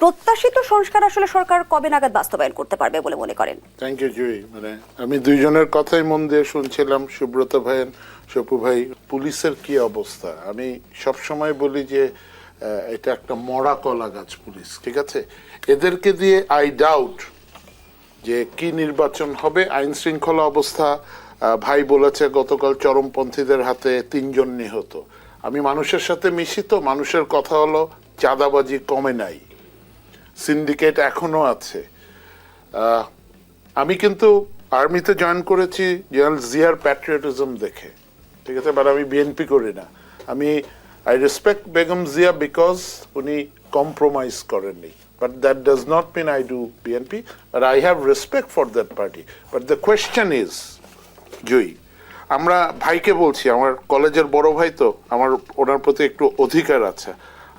প্রত্যাশিত সংস্কার আসলে সরকার কবে নাগাদ বাস্তবায়ন করতে পারবে বলে মনে করেন? থ্যাংক ইউ জুই। মানে আমি দুইজনের কথাই মন দিয়ে শুনছিলাম, সুব্রত ভাই, সপু ভাই। পুলিশের কি অবস্থা, আমি সব সময় বলি যে এটা একটা মরা কলা গাছ পুলিশ, ঠিক আছে? এদেরকে দিয়ে আই ডাউট যে কি নির্বাচন হবে। আইন শৃঙ্খলা অবস্থা, ভাই বলেছে গতকাল চরমপন্থীদের হাতে 3 জন নিহত। আমি মানুষের সাথে মিশি, তো মানুষের কথা হলো চাঁদাবাজি কমে নাই, সিন্ডিকেট এখনো আছে। আমি কিন্তু আর্মিতে জয়েন করেছি জেনারেল জিয়ার প্যাট্রিয়টিজম দেখে, ঠিক আছে? বাট আমি বিএনপি করি না। আমি I respect Begum Zia because উনি কম্প্রোমাইজ করেননি, but that does not mean I do BNP, but I have respect for that party. But the question is, Jui, আমরা ভাইকে বলছি, আমার কলেজের বড় ভাই, তো আমার ওনার প্রতি একটু অধিকার আছে।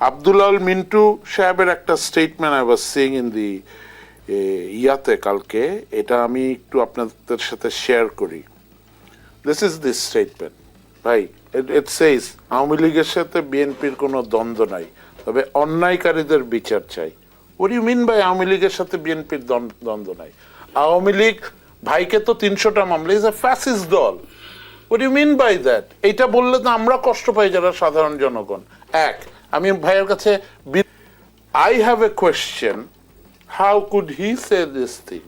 আব্দুল মিন্টু সাহেবের একটা statement I was seeing in the ইয়াতে কালকে, এটা আমি একটু আপনাদের সাথে শেয়ার করি। দিস ইজ দিস স্টেটমেন্ট, ভাই, ইট সেজ আওয়ামী লীগের সাথে বিএনপির কোনো দ্বন্দ্ব নাই, তবে অন্যায়কারীদের বিচার চাই। হোয়াট ইউ মিন বাই আওয়ামী লীগের সাথে বিএনপির দ্বন্দ্ব নাই? আওয়ামী লীগ, ভাইকে তো 300টা মামলা, ইজ এ ফ্যাসিস্ট দল। What you mean by that? এইটা বললে তো আমরা কষ্ট পাই যারা সাধারণ জনগণ। এক, আমি ভাইয়ের কাছে, I have a question, how could he say this thing?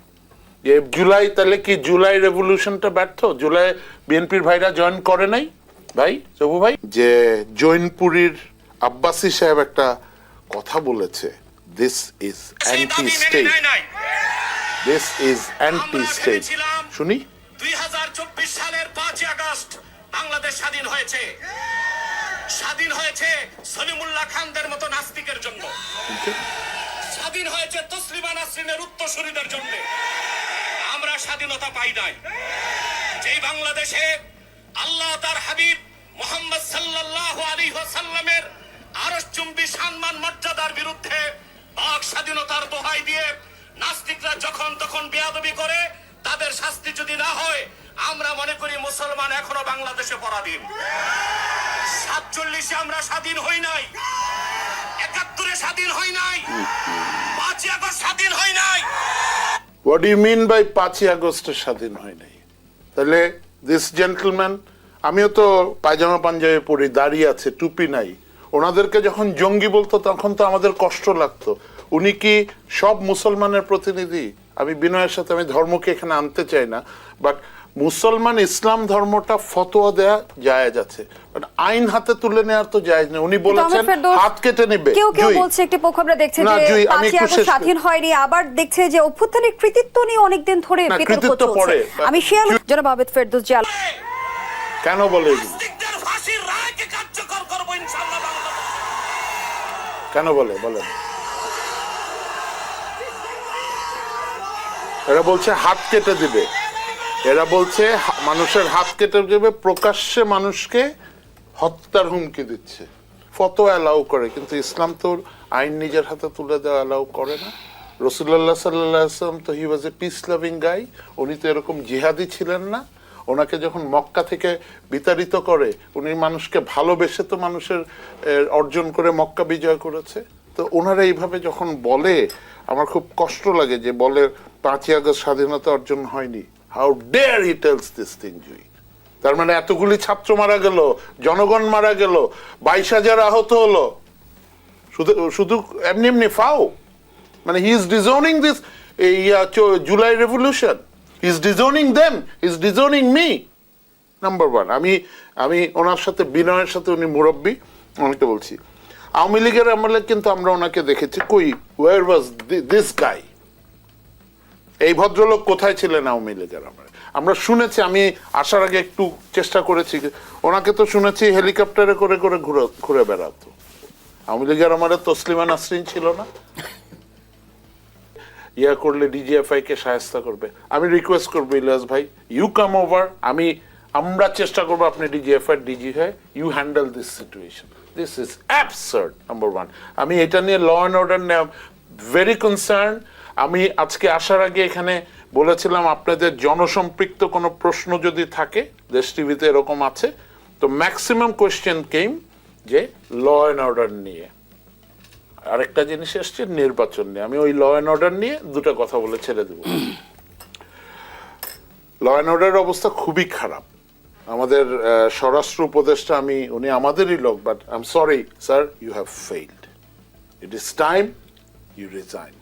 যে জুলাই, তাহলে কি জুলাই রেভলিউশনটা ব্যর্থ? জুলাই বিএনপির ভাইরা জয়েন করে নাই? ভাই, সবু ভাই, যে জৈনপুরীর আব্বাসী সাহেব একটা কথা বলেছে, this is anti state, this is anti state. শুনি। 2024 সালের 5 আগস্ট বাংলাদেশ স্বাধীন হয়েছে। স্বাধীন হয়েছে সলিমুল্লাহ খানদের মতো নাস্তিকের জন্য, স্বাধীন হয়েছে তসলিমা নাসরিনের উত্তরসূরিদের জন্য। আমরা স্বাধীনতা পাই নাই যেই বাংলাদেশে আল্লাহ তার হাবিব মুহাম্মদ সাল্লাল্লাহু আলাইহি ওয়াসাল্লামের আরশচুম্বী সম্মান মর্যাদার বিরুদ্ধে বাক স্বাধীনতার দোহাই দিয়ে নাস্তিকরা যখন তখন বেয়াদবি করে, তাদের শাস্তি যদি না হয়, আমরা মনে করি মুসলমান এখনো বাংলাদেশে পরাধীন। 47-এ আমরা স্বাধীন হই নাই, 71-এ স্বাধীন হই নাই, 5 আগস্ট স্বাধীন হই নাই। What do you mean by 5 আগস্টে স্বাধীন হয় নাই? তাহলে দিস জেন্টলম্যান, আমিও তো পায়জামা পাঞ্জাবি পরি, দাঁড়িয়ে আছে, টুপি নাই, ওনাদেরকে যখন জঙ্গি বলতো তখন তো আমাদের কষ্ট লাগতো। উনি কি সব মুসলমানের প্রতিনিধি? আমি বিনয়ের সাথে, আমি ধর্মকে এখানে আনতে চাই না, বাট মুসলমান ইসলাম ধর্মটা ফতোয়া দেয়া জায়েজ আছে, বাট আইন হাতে তুলে নেওয়ার তো জায়েজ নেই। উনি বলেছেন হাত কেটে নেবে। কেউ কেউ বলছে, একটি পক্ষ আমরা দেখছি যে 5 আগস্ট স্বাধীন হয়নি, আবার দেখছে যে অভ্যুত্থানের কৃতিত্ব নিয়ে অনেকদিন ধরে বিতর্ক চলছে। আমি শেয়ার, জনাব আবেদ ফেরদৌস জাল কেন বলে নাস্তিকদের ফাঁসির রায়কে কার্যকর করব ইনশাআল্লাহ বাংলাদেশে। কেন বলে বলেন? এরা বলছে হাত কেটে দিবে, এরা বলছে মানুষের হাত কেটে দেবে, প্রকাশ্যে মানুষকে হত্যার হুমকি দিচ্ছে, ফতোয়া অ্যালাউ করে, কিন্তু ইসলাম তো আইন নিজের হাতে তুলে দেওয়া অ্যালাউ করে না। রাসূলুল্লাহ সাল্লাল্লাহু আলাইহি ওয়াসাল্লাম তো হি ওয়াজ এ পিস লাভিং গাই, উনি তো এরকম জিহাদি ছিলেন না। ওনাকে যখন মক্কা থেকে বিতাড়িত করে, উনি মানুষকে ভালোবেসে তো মানুষের অর্জন করে মক্কা বিজয় করেছে। তো ওনারা এইভাবে যখন বলে, আমার খুব কষ্ট লাগে যে বলে 5 আগস্ট স্বাধীনতা অর্জন হয়নি। How dare he tells this thing, Jui. তার মানে এতগুলি ছাত্র মারা গেল, জনগণ মারা গেল, 22,000 আহত হলো, শুধু শুধু এমনি এমনি ফাও? মানে he is disowning this July revolution, he is disowning them, he is disowning me. Number 1, আমি ওনার সাথে, বিনয়ের সাথে, উনি মুরব্বী, অনেকে বলছি আওয়ামী লীগের আমলে কিন্তু আমরা ওনাকে দেখেছি, কই, ওয়ার ওয়াজ দিস গাই? এই ভদ্রলোক কোথায় ছিলেন আওয়ামী লীগের আমলে? আমরা শুনেছি, আমি আসার আগে একটু চেষ্টা করেছি, ওনাকে তো শুনেছি হেলিকপ্টারে করে করে ঘুরে বেড়াতো। আওয়ামী লীগের আমলে তসলিমা নাসরিন ছিল না? ইয়া করলে ডিজিএফআই কে সাহায্য করবে। আমি রিকোয়েস্ট করবো ইলিয়াস ভাই, ইউ কাম ওভার, আমরা চেষ্টা করবো আপনি ডিজিএফআই ডিজি হয়, you handle this situation. This is absurd, number 1। আমি এটা নিয়ে ল অ্যান্ড অর্ডার নিয়ে ভেরি কনসার্ন। আমি আজকে আসার আগে এখানে বলেছিলাম, আপনাদের জনসম্পৃক্ত কোনো প্রশ্ন যদি থাকে, দেশ টিভিতে এরকম আছে, তো ম্যাক্সিমাম কোয়েশ্চেন কেম যে ল অ্যান্ড অর্ডার নিয়ে। আরেকটা জিনিস এসছে নির্বাচন নিয়ে, আমি ওই ল অ্যান্ড অর্ডার নিয়ে দুটো কথা বলে ছেড়ে দেব। ল অ্যান্ড অর্ডারের অবস্থা খুবই খারাপ। আমাদের স্বরাষ্ট্র উপদেষ্টা, উনি আমাদেরই লোক, but I am sorry sir, you have failed, it is time you resign.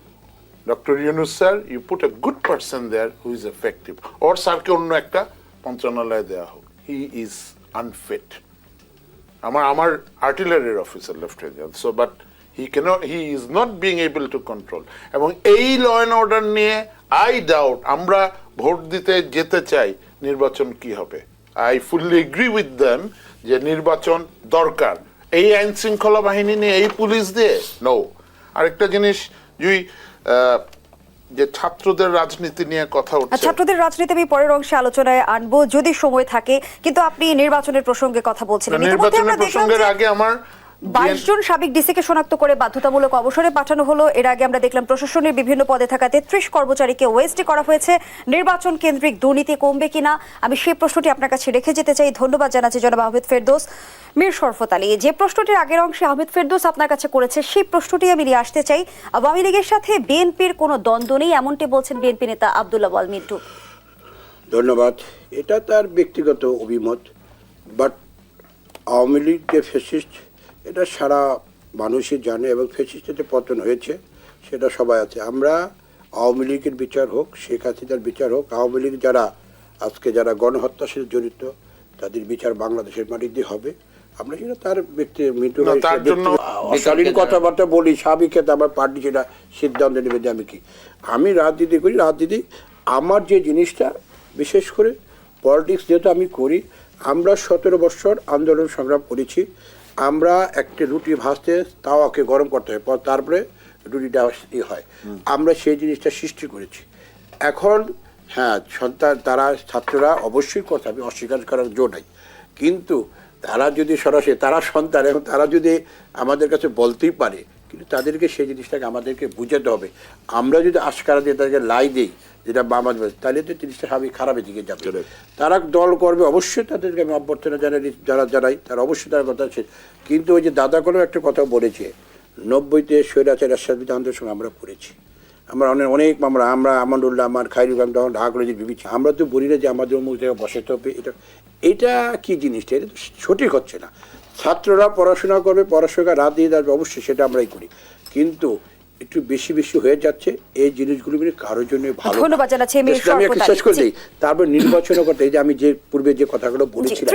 Doctor Yunus sir, you put a good person there who is effective, ওর স্যারকে অন্য একটা মন্ত্রণালয়ে দেওয়া হোক, হি ইজ আনফিট। আমার আর্টিলারির officer lieutenant, so but he is not being able to control. এবং এই ল অ্যান্ড অর্ডার নিয়ে আই ডাউট, আমরা ভোট দিতে যেতে চাই, নির্বাচন কি হবে? I fully agree with them যে নির্বাচন দরকার। এই আইন শৃঙ্খলা বাহিনী নিয়ে, এই পুলিশ দিয়ে নো। আরেকটা জিনিস, যে ছাত্রদের রাজনীতি নিয়ে কথা উঠছে, ছাত্রদের রাজনীতি আমি পরের অংশে আলোচনায় আনবো যদি সময় থাকে, কিন্তু আপনি নির্বাচনের প্রসঙ্গে কথা বলছিলেন। নির্বাচনের প্রসঙ্গের আগে আমার 22 জন সাবেক ডিসিকে শনাক্ত করে বাধ্যতামূলক অবসরে পাঠানো হলো। এর আগে আমরা দেখলাম প্রশাসনের বিভিন্ন পদে থাকা 33 কর্মচারীকে ওয়েস্টে করা হয়েছে। নির্বাচন কেন্দ্রিক দুর্নীতি কমবে কিনা, আমি সেই প্রশ্নটি আপনার কাছে রেখে যেতে চাই। ধন্যবাদ জানাচ্ছি জনাব আহমেদ ফেরদৌস। মীর শরফত আলী, যে প্রশ্নটির আগের অংশে আহমেদ ফেরদৌস আপনার কাছে করেছে, সেই প্রশ্নটি আমি নিয়ে আসতে চাই। আওয়ামী লীগের সাথে বিএনপির কোনো দ্বন্দ্ব নেই, এমনটি বলছেন বিএনপি নেতা আব্দুল্লাহ ওয়াল মিন্টু। ধন্যবাদ। এটা তার ব্যক্তিগত অভিমত, বাট আওয়ামী লীগ যে ফ্যাসিস্ট এটা সারা মানুষই জানে, এবং ফ্যাসিস্টের পতন হয়েছে সেটা সবাই আছে। আমরা আওয়ামী লীগের বিচার হোক, শেখ হাসিনার বিচার হোক, আওয়ামী লীগ যারা গণহত্যার সাথে জড়িত তাদের বিচার বাংলাদেশের মাটিতে হবে। আমরা সেটা তার ব্যক্তিকালীন কথাবার্তা বলি, স্বাভাবিক ক্ষেত্রে আমার পার্টি সেটা সিদ্ধান্ত নেবে যে আমি রাজনীতি করি। রাজনীতি আমার যে জিনিসটা, বিশেষ করে পলিটিক্স যেহেতু আমি করি, আমরা 17 বছর আন্দোলন সংগ্রাম করেছি। আমরা একটা রুটি ভাজতে তাওয়াকে গরম করতে হয়, তারপরে রুটিটা হয়। আমরা সেই জিনিসটা সৃষ্টি করেছি। এখন হ্যাঁ, ছাত্ররা অবশ্যই কথা আমি অস্বীকার করার জো নাই, কিন্তু তারা যদি সরাসরি তারা সন্তান এবং তারা যদি আমাদের কাছে বলতেই পারে, কিন্তু তাদেরকে সেই জিনিসটাকে আমাদেরকে বুঝাতে হবে। আমরা যদি আশকারা দিয়ে তাদেরকে লাই দিই যেটা বাবা, তাহলে তো জিনিসটা স্বাভাবিক খারাপের দিকে যাবে। তারা দল করবে, অবশ্যই তাদেরকে আমি অভ্যর্থনা জানাই তারা অবশ্যই তার কথা আছে। কিন্তু ওই যে দাদা কোনো একটা কথা বলেছে, 90-তে স্বৈরাচার এরশাদ আন্দোলনের সঙ্গে আমরা পড়েছি। আমরা অনেক আমরা আমানুল্লাহ, আমার খাইরুল ইসলাম তখন ঢাকা কলেজে বিবিছি, আমরা তো বলি না যে আমাদের অমুক জায়গায় বসাতে হবে। এটা কি জিনিসটা, এটা তো সঠিক হচ্ছে না। ছাত্ররা পড়াশোনা করবে, পড়াশোনা রাত দিয়ে আসবে, অবশ্যই সেটা আমরাই করি, কিন্তু একটু বেশি হয়ে যাচ্ছে। এই জিনিসগুলো কারোর জন্য ভালো। ধন্যবাদ জানাচ্ছি। আমি একটু শেষ করে দিই, তারপর নির্বাচনের কথা, এই যে আমি যে পূর্বে যে কথাগুলো বলেছিলাম,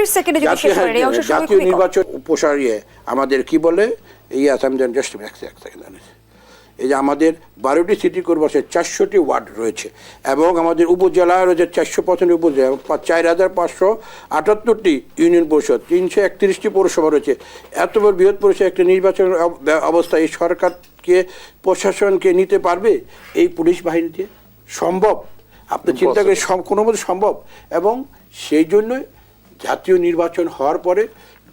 জাতীয় নির্বাচন উপসারিয়ে আমাদের কি বলে এই এই যে আমাদের 12টি সিটি কর্পোরেশন 400টি ওয়ার্ড রয়েছে, এবং আমাদের উপজেলা রয়েছে 455 উপজেলা, 4578টি ইউনিয়ন পরিষদ, 331টি পৌরসভা রয়েছে। এত বড় বৃহৎ পরিষদ একটা নির্বাচন অবস্থা এই সরকারকে, প্রশাসনকে নিতে পারবে এই পুলিশ বাহিনীতে? সম্ভব? আপনি চিন্তা করে কোনো মতো সম্ভব? এবং সেই জন্যই জাতীয় নির্বাচন হওয়ার পরে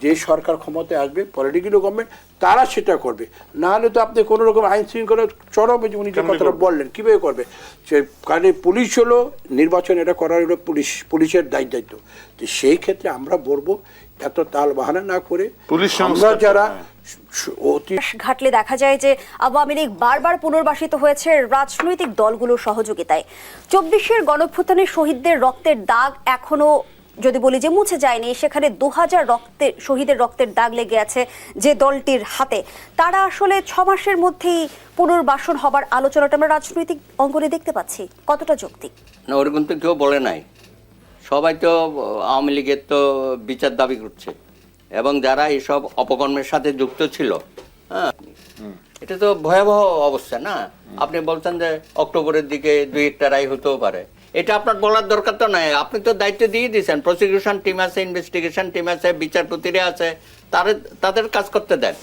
যে সরকার ক্ষমতায় আসবে, পলিটিক্যাল গভর্নমেন্ট, তারা সেটা করবে। না হলে তো আপনি কোনো রকম আইন শৃঙ্খলা চরমে, উনি যে কথাটা বললেন, কীভাবে করবে? সে কারণ পুলিশ হলো নির্বাচন, এটা করার হলো পুলিশের দায়িত্ব। তো সেই ক্ষেত্রে আমরা বলবো এত তাল বাহানা না করে আমরা যারা ঘাটলে দেখা যায় যে আওয়ামী লীগ বারবার পুনর্বাসিত হয়েছে রাজনৈতিক দলগুলোর সহযোগিতায়। 24-এর গণঅভ্যুত্থানের শহীদদের রক্তের দাগ এখনো যদি বলি যে মুছে যায়নি, সেখানে 2000 শহীদের রক্তের দাগ লেগে আছে যে দলটির হাতে। তারা আসলে 6 মাসের মধ্যেই পুনর্বাসন হবার আলোচনাটা আমরা রাজনৈতিক অঙ্গনে দেখতে পাচ্ছি, কতটা যৌক্তিক? না, ওরকম তো কেউ বলে নাই। সবাই তো আওয়ামী লীগের তো বিচার দাবি করছে, এবং যারা এইসব অপকর্মের সাথে যুক্ত ছিল, হ্যাঁ, এটা তো ভয়াবহ অবস্থা না? আপনি বলছেন যে অক্টোবরের দিকে 2-1টা রায় হতেও পারে, এটা আপনার বলার দরকার তো নাই। আপনি তো দায়িত্ব দিয়ে দিয়েছেন, প্রসিকিউশন টিম আছে, ইনভেস্টিগেশন টিম আছে, বিচারপতিরা আছে, তাদের কাজ করতে দেন।